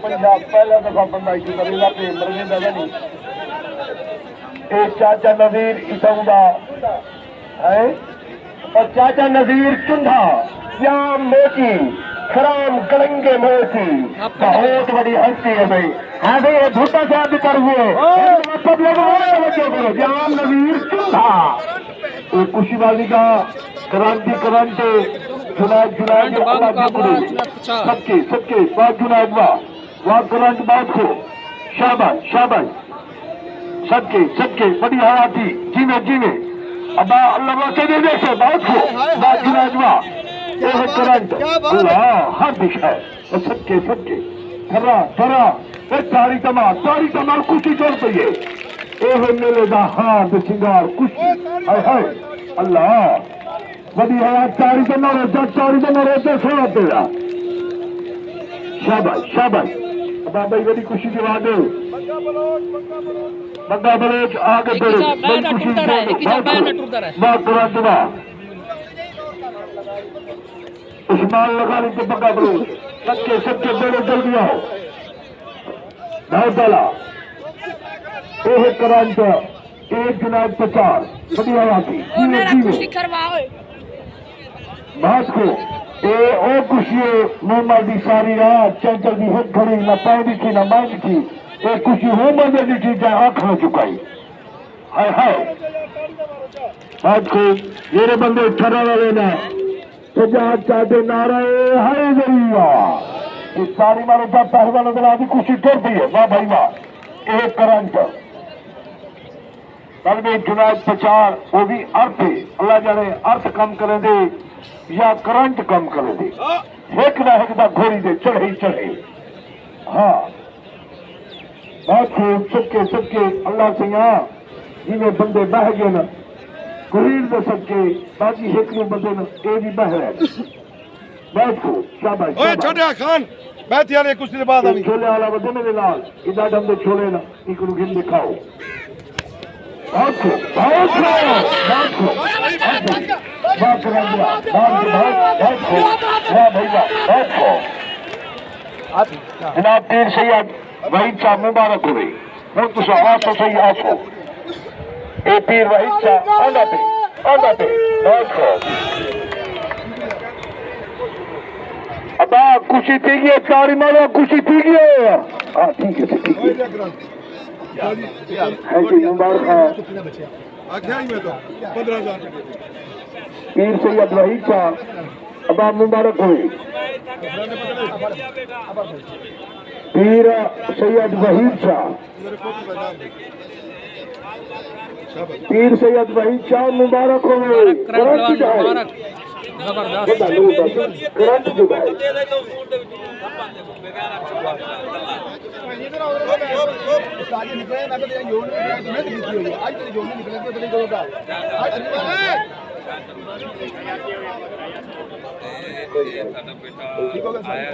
पंजाब पहला दफा बंदा की करेगा पे मरने दादा नहीं एक चाचा नजीर इतौदा है और चाचा नजीर चुंधा या मोची खराम गलंगे मोची बहुत बड़ी हस्ती है भाई। हाँ भाई ये भूटा साहब कर हुए सब लोग जाम नजीर चुंधा ये कुशीबाजी का क्रांति करंटे जुनाद सबके सबके बात जुनाद वाह करंट बात को शाबाश शाबाश सबके सबके बड़ी हवा थी जीने जीने अब अल्लाह के दे से बात को बात जुनाद वाह यह करंट अल्लाह हर दिशा है सबके सबके थरा थरा तारी तमार खुशी चल पई है यह मेले का हाथ सिंगार खुशी हाय हाय अल्लाह बड़ी हवा तारी तो न रोते सोना तेरा शाबाश शाबाश बाबा बड़ी खुशी की बात है बंदा बलोच आगे उस्मान लगा ली तो बंदा बलोच सबके सबके बेड़े जल्दी आओ बहुत डाला एक करंट एक जुनाद प्रचार बड़ी हवा की बात को ए ओ खुशी मोहम्मद की सारी रात चंचल की हिट खड़ी न पैदी थी न मांग थी ए खुशी हो मजे की चीज आंख हो चुकाई हाय हाय बात को मेरे बंदे ठहरा वाले ना सजाद चाहते नारा हाय जरिया ये सारी मारो जब पहलवान नजर आती खुशी टूटती है वाह भाई वाह एक करंट कल में जुनाद प्रचार वो भी अर्थ है अल्लाह जाने अर्थ कम करे दे या करंट कम करे दे एक ना एक घोड़ी दे चढ़े ही चढ़े हाँ बहुत खूब सबके सबके अल्लाह से यहाँ जिन्हें बंदे बह गए न कुरीर दे सबके बाकी हेकने बंदे न ये भी बह रहे बहुत खूब शाबाश छोटे खान बैठ यार कुछ देर बाद अभी छोले वाला बंदे मेरे लाल इधर हम दे छोले ना इनको गिन दिखाओ बहुत खूब बहुत खूब बहुत जनाब पीर सैयद वहीद साहब मुबारक हो गई हूँ तुम आसो सही आसो ए पीर वहीद साहब आंदा पे बहुत खूब अबा खुशी थी गई तारी मारो खुशी थी गई हाँ ठीक है ठीक है जी मुबारक पीर सैयद वहीद साहब अबा मुबारक हुई पीर सैयद वहीद साहब पीर सैयद वहीद साहब मुबारक हो गए करंट जो है बेटा आया